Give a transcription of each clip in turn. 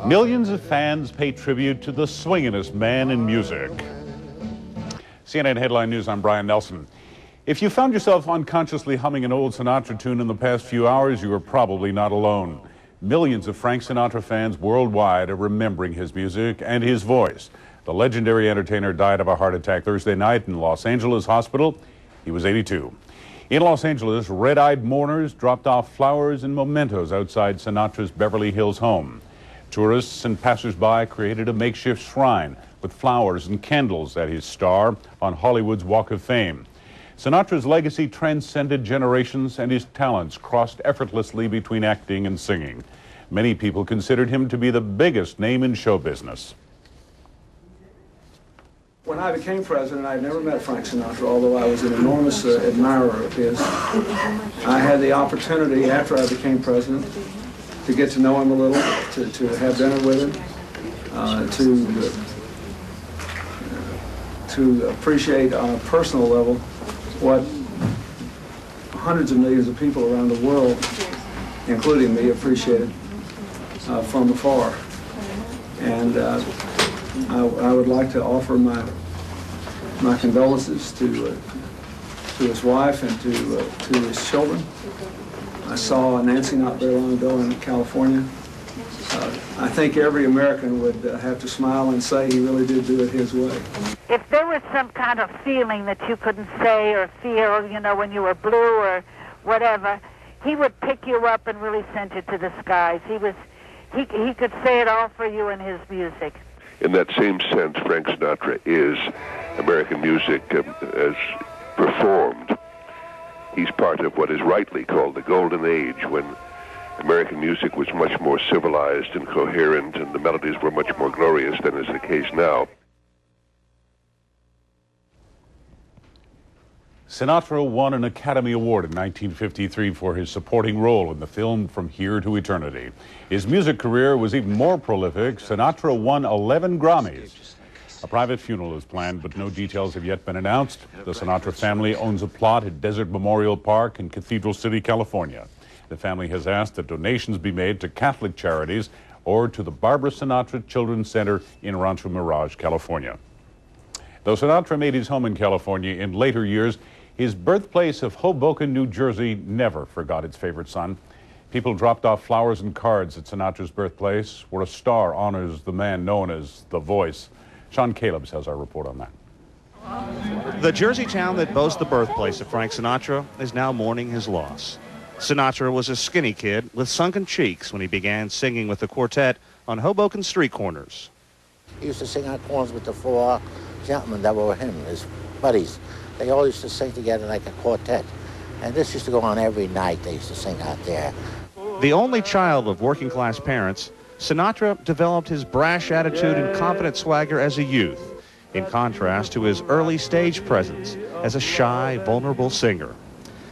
Millions of fans pay tribute to the swinginest man in music. CNN Headline News, I'm Brian Nelson. If you found yourself unconsciously humming an old Sinatra tune in the past few hours, you are probably not alone. Millions of Frank Sinatra fans worldwide are remembering his music and his voice. The legendary entertainer died of a heart attack Thursday night in Los Angeles hospital. He was 82. In Los Angeles, red-eyed mourners dropped off flowers and mementos outside Sinatra's Beverly Hills home. Tourists and passers-by created a makeshift shrine with flowers and candles at his star on Hollywood's Walk of Fame. Sinatra's legacy transcended generations, and his talents crossed effortlessly between acting and singing. Many people considered him to be the biggest name in show business. When I became president, I had never met Frank Sinatra, although I was an enormous admirer of his. I had the opportunity, after I became president, to get to know him a little, to have dinner with him, to appreciate on a personal level what hundreds of millions of people around the world, including me, appreciated from afar. And I would like to offer my condolences to his wife and to his children. I saw Nancy not very long ago in California. I think every American would have to smile and say he really did do it his way. If there was some kind of feeling that you couldn't say or feel, you know, when you were blue or whatever, he would pick you up and really send you to the skies. He could say it all for you in his music. In that same sense, Frank Sinatra is American music as performed. He's part of what is rightly called the golden age, when American music was much more civilized and coherent, and the melodies were much more glorious than is the case now. Sinatra won an Academy Award in 1953 for his supporting role in the film From Here to Eternity. His music career was even more prolific. Sinatra won 11 Grammys. A private funeral is planned, but no details have yet been announced. The Sinatra family owns a plot at Desert Memorial Park in Cathedral City, California. The family has asked that donations be made to Catholic charities or to the Barbara Sinatra Children's Center in Rancho Mirage, California. Though Sinatra made his home in California in later years, his birthplace of Hoboken, New Jersey, never forgot its favorite son. People dropped off flowers and cards at Sinatra's birthplace, where a star honors the man known as The Voice. Sean Calebs has our report on that. The Jersey town that boasts the birthplace of Frank Sinatra is now mourning his loss. Sinatra was a skinny kid with sunken cheeks when he began singing with the quartet on Hoboken street corners. He used to sing on corners with the four gentlemen that were him, his buddies. They all used to sing together like a quartet. And this used to go on every night. They used to sing out there. The only child of working-class parents, Sinatra developed his brash attitude and confident swagger as a youth, in contrast to his early stage presence as a shy, vulnerable singer.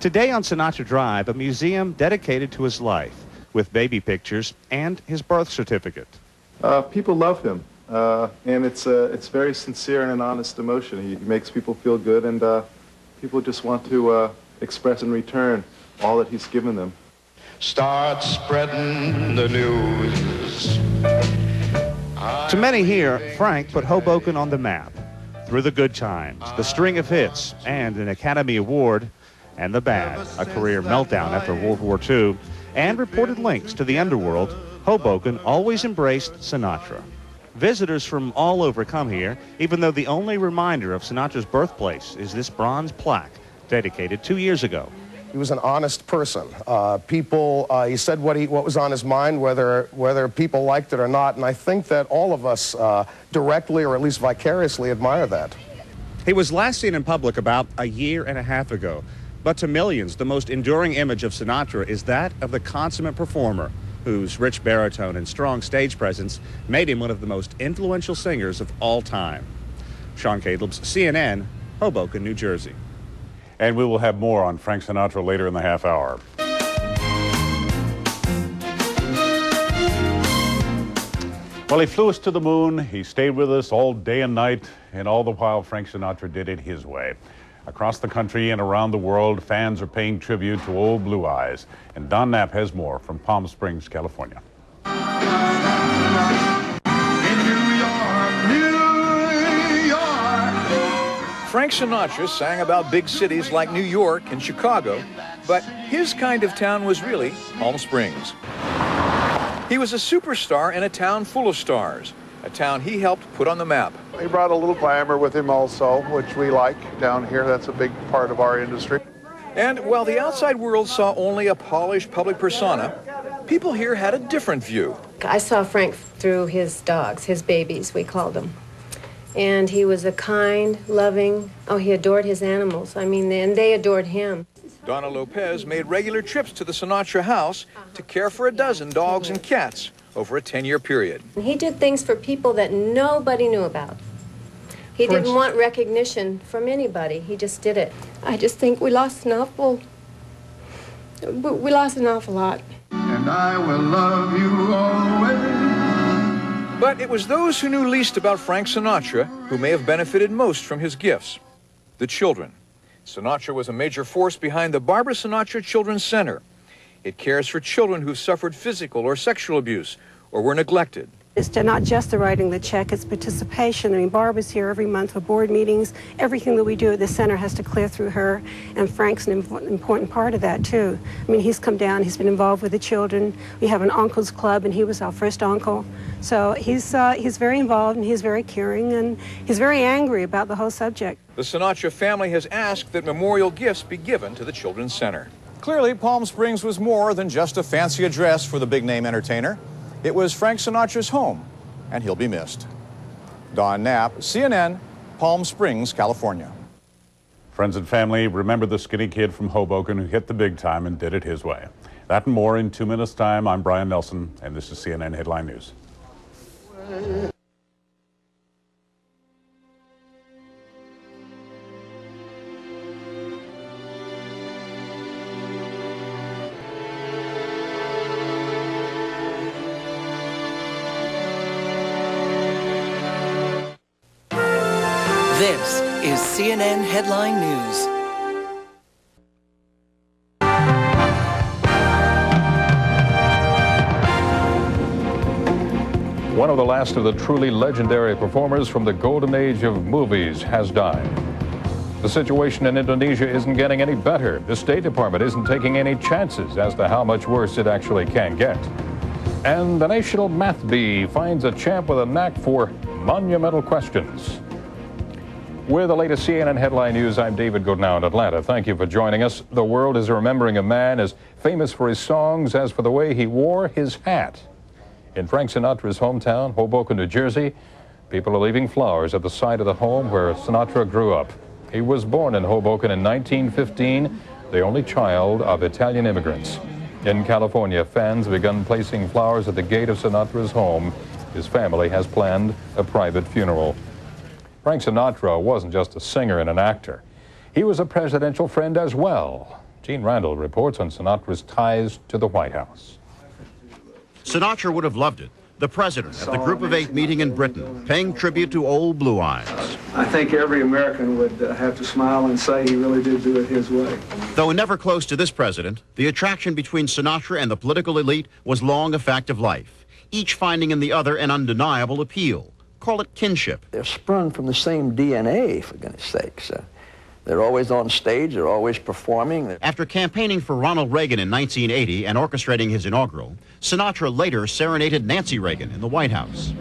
Today on Sinatra Drive, a museum dedicated to his life, with baby pictures and his birth certificate. People love him, and it's very sincere and an honest emotion. He makes people feel good, and people just want to express in return all that he's given them. Start spreading the news. To many here, Frank put Hoboken on the map. Through the good times, the string of hits, and an Academy Award, and the bad, a career meltdown after World War II, and reported links to the underworld, Hoboken always embraced Sinatra. Visitors from all over come here, even though the only reminder of Sinatra's birthplace is this bronze plaque dedicated 2 years ago. He was an honest person. He said what was on his mind, whether people liked it or not, and I think that all of us directly or at least vicariously admire that. He was last seen in public about a year and a half ago, but to millions, the most enduring image of Sinatra is that of the consummate performer, whose rich baritone and strong stage presence made him one of the most influential singers of all time. Sean Calebs, CNN, Hoboken, New Jersey. And we will have more on Frank Sinatra later in the half hour. Well, he flew us to the moon. He stayed with us all day and night, and all the while Frank Sinatra did it his way. Across the country and around the world, fans are paying tribute to old Blue Eyes. And Don Knapp has more from Palm Springs, California. Frank Sinatra sang about big cities like New York and Chicago, but his kind of town was really Palm Springs. He was a superstar in a town full of stars, a town he helped put on the map. He brought a little glamour with him also, which we like down here. That's a big part of our industry. And while the outside world saw only a polished public persona, people here had a different view. I saw Frank through his dogs, his babies, we called them. And he was a kind, loving, he adored his animals. I mean, and they adored him. Donna Lopez made regular trips to the Sinatra house to care for a dozen dogs and cats over a 10-year period. He did things for people that nobody knew about. He didn't want recognition from anybody. He just did it. I just think we lost an awful lot. And I will love you always. But it was those who knew least about Frank Sinatra who may have benefited most from his gifts, the children. Sinatra was a major force behind the Barbara Sinatra Children's Center. It cares for children who've suffered physical or sexual abuse or were neglected. It's not just the writing the check, it's participation. I mean, Barbara's here every month for board meetings. Everything that we do at the center has to clear through her, and Frank's an important part of that, too. I mean, he's come down, he's been involved with the children. We have an uncle's club, and he was our first uncle. So he's very involved, and he's very caring, and he's very angry about the whole subject. The Sinatra family has asked that memorial gifts be given to the Children's Center. Clearly, Palm Springs was more than just a fancy address for the big-name entertainer. It was Frank Sinatra's home, and he'll be missed. Don Knapp, CNN, Palm Springs, California. Friends and family remember the skinny kid from Hoboken who hit the big time and did it his way. That and more in 2 minutes' time. I'm Brian Nelson, and this is CNN Headline News. This is CNN Headline News. One of the last of the truly legendary performers from the golden age of movies has died. The situation in Indonesia isn't getting any better. The State Department isn't taking any chances as to how much worse it actually can get. And the National Math Bee finds a champ with a knack for monumental questions. With the latest CNN Headline News, I'm David Goodnow in Atlanta. Thank you for joining us. The world is remembering a man as famous for his songs as for the way he wore his hat. In Frank Sinatra's hometown, Hoboken, New Jersey, people are leaving flowers at the site of the home where Sinatra grew up. He was born in Hoboken in 1915, the only child of Italian immigrants. In California, fans have begun placing flowers at the gate of Sinatra's home. His family has planned a private funeral. Frank Sinatra wasn't just a singer and an actor. He was a presidential friend as well. Gene Randall reports on Sinatra's ties to the White House. Sinatra would have loved it. The president at the Group of Eight meeting in Britain, paying tribute to old Blue Eyes. I think every American would have to smile and say he really did do it his way. Though never close to this president, the attraction between Sinatra and the political elite was long a fact of life, each finding in the other an undeniable appeal. Call it kinship. They're sprung from the same DNA, for goodness sakes. They're always on stage, they're always performing. After campaigning for Ronald Reagan in 1980 and orchestrating his inaugural, Sinatra later serenaded Nancy Reagan in the White House.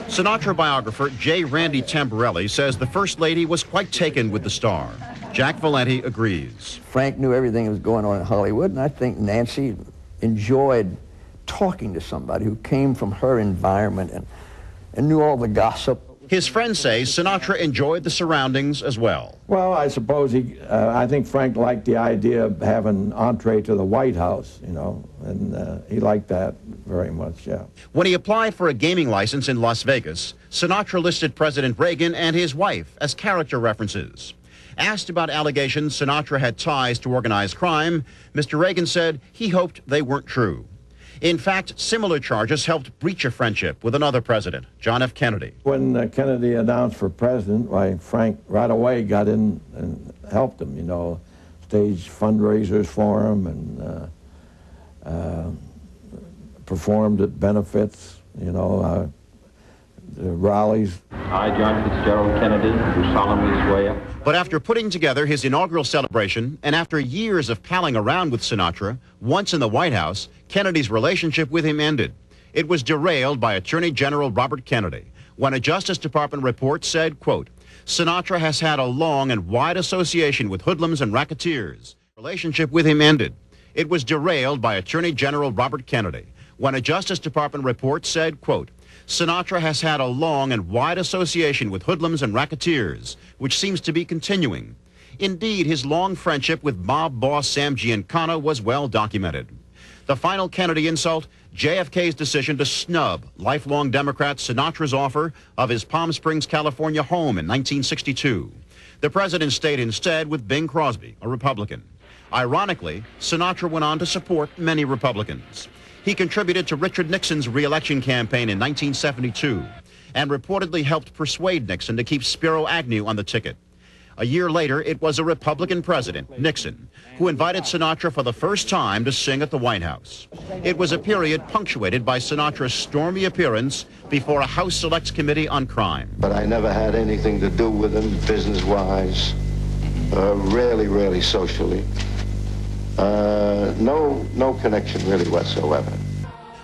Sinatra biographer J. Randy Tamborelli says the First Lady was quite taken with the star. Jack Valenti agrees. Frank knew everything that was going on in Hollywood, and I think Nancy enjoyed talking to somebody who came from her environment and knew all the gossip. His friends say Sinatra enjoyed the surroundings as well. Well, I suppose I think Frank liked the idea of having entree to the White House, you know, and he liked that very much, yeah. When he applied for a gaming license in Las Vegas, Sinatra listed President Reagan and his wife as character references. Asked about allegations Sinatra had ties to organized crime, Mr. Reagan said he hoped they weren't true. In fact, similar charges helped breach a friendship with another president, John F. Kennedy. When Kennedy announced for president, why, Frank right away got in and helped him, you know, staged fundraisers for him and performed at benefits, you know, the rallies. I, John Fitzgerald Kennedy, do solemnly swear. But after putting together his inaugural celebration, and after years of palling around with Sinatra, once in the White House, Kennedy's relationship with him ended. It was derailed by Attorney General Robert Kennedy when a Justice Department report said, quote, Sinatra has had a long and wide association with hoodlums and racketeers. Relationship with him ended. It was derailed by Attorney General Robert Kennedy when a Justice Department report said, quote, Sinatra has had a long and wide association with hoodlums and racketeers, which seems to be continuing. Indeed, his long friendship with mob boss Sam Giancana was well documented. The final Kennedy insult, JFK's decision to snub lifelong Democrat Sinatra's offer of his Palm Springs, California home in 1962. The president stayed instead with Bing Crosby, a Republican. Ironically, Sinatra went on to support many Republicans. He contributed to Richard Nixon's re-election campaign in 1972 and reportedly helped persuade Nixon to keep Spiro Agnew on the ticket. A year later, it was a Republican president, Nixon, who invited Sinatra for the first time to sing at the White House. It was a period punctuated by Sinatra's stormy appearance before a House Selects Committee on Crime. But I never had anything to do with him business-wise, rarely socially. No connection really whatsoever.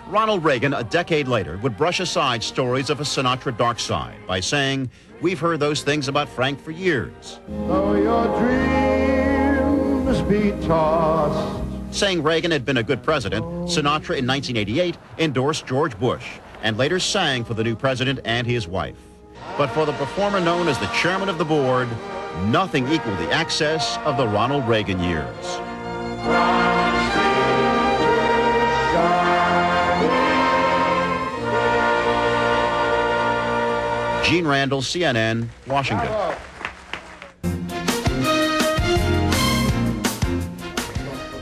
Ronald Reagan, a decade later, would brush aside stories of a Sinatra dark side by saying, we've heard those things about Frank for years. Though your dreams be tossed. Saying Reagan had been a good president, Sinatra in 1988 endorsed George Bush and later sang for the new president and his wife. But for the performer known as the chairman of the board, nothing equaled the access of the Ronald Reagan years. Gene Randall, CNN, Washington.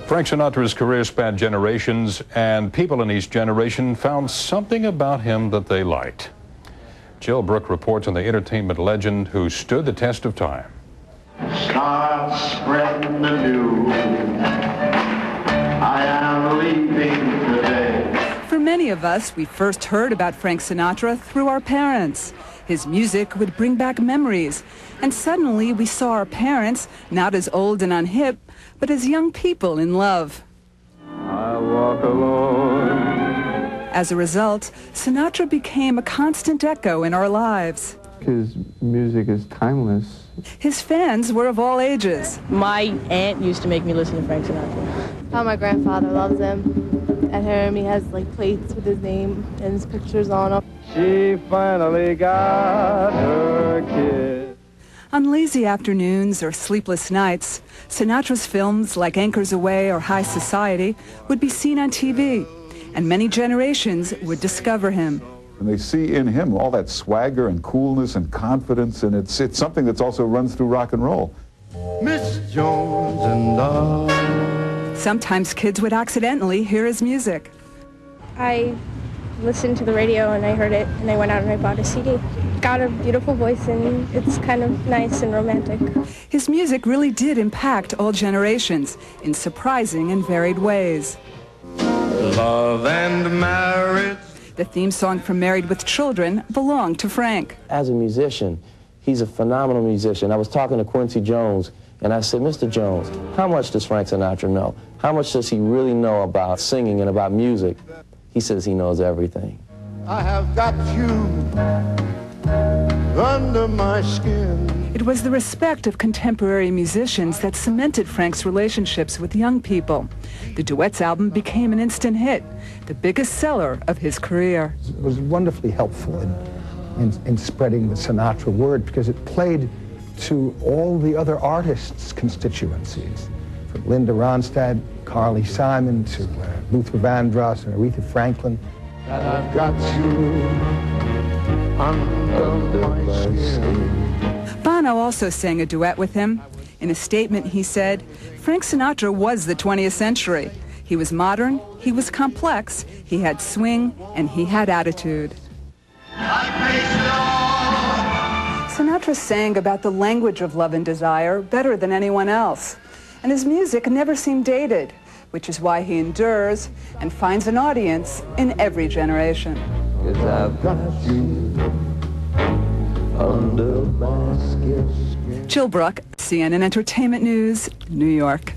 Frank Sinatra's career spanned generations, and people in each generation found something about him that they liked. Jill Brooke reports on the entertainment legend who stood the test of time. Start spreading the news. I am leaving today. For many of us, we first heard about Frank Sinatra through our parents. His music would bring back memories, and suddenly we saw our parents not as old and unhip, but as young people in love. I walk alone. As a result, Sinatra became a constant echo in our lives. His music is timeless. His fans were of all ages. My aunt used to make me listen to Frank Sinatra. My grandfather loves him. At home, he has like plates with his name and his pictures on them. She finally got her kid. On lazy afternoons or sleepless nights, Sinatra's films like Anchors Aweigh or High Society would be seen on TV, and many generations would discover him. And they see in him all that swagger and coolness and confidence, and it's something that's also runs through rock and roll. Miss Jones and I. Sometimes kids would accidentally hear his music. I listened to the radio and I heard it and I went out and I bought a CD. Got a beautiful voice and it's kind of nice and romantic. His music really did impact all generations in surprising and varied ways. Love and marriage. The theme song from Married with Children belonged to Frank. As a musician, he's a phenomenal musician. I was talking to Quincy Jones and I said, Mr. Jones, how much does Frank Sinatra know? How much does he really know about singing and about music? He says he knows everything. I have got you under my skin. It was the respect of contemporary musicians that cemented Frank's relationships with young people. The Duets album became an instant hit, the biggest seller of his career. It was wonderfully helpful in spreading the Sinatra word because it played to all the other artists' constituencies, from Linda Ronstadt, Carly Simon, to Luther Vandross and Aretha Franklin. And I've got you under my skin. Bono also sang a duet with him. In a statement, he said, Frank Sinatra was the 20th century. He was modern, he was complex, he had swing, and he had attitude. Sinatra sang about the language of love and desire better than anyone else. And his music never seemed dated, which is why he endures and finds an audience in every generation. 'cause I've got you under my skin. Jill Brook, CNN Entertainment News, New York.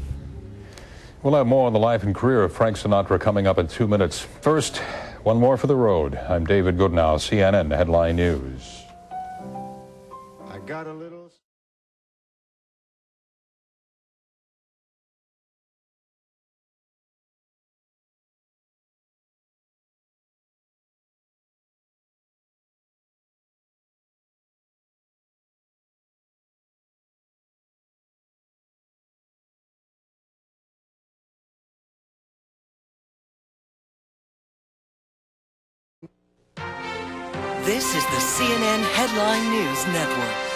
We'll have more on the life and career of Frank Sinatra coming up in 2 minutes. First, one more for the road. I'm David Goodnow, CNN Headline News. I got a little... This is the CNN Headline News Network.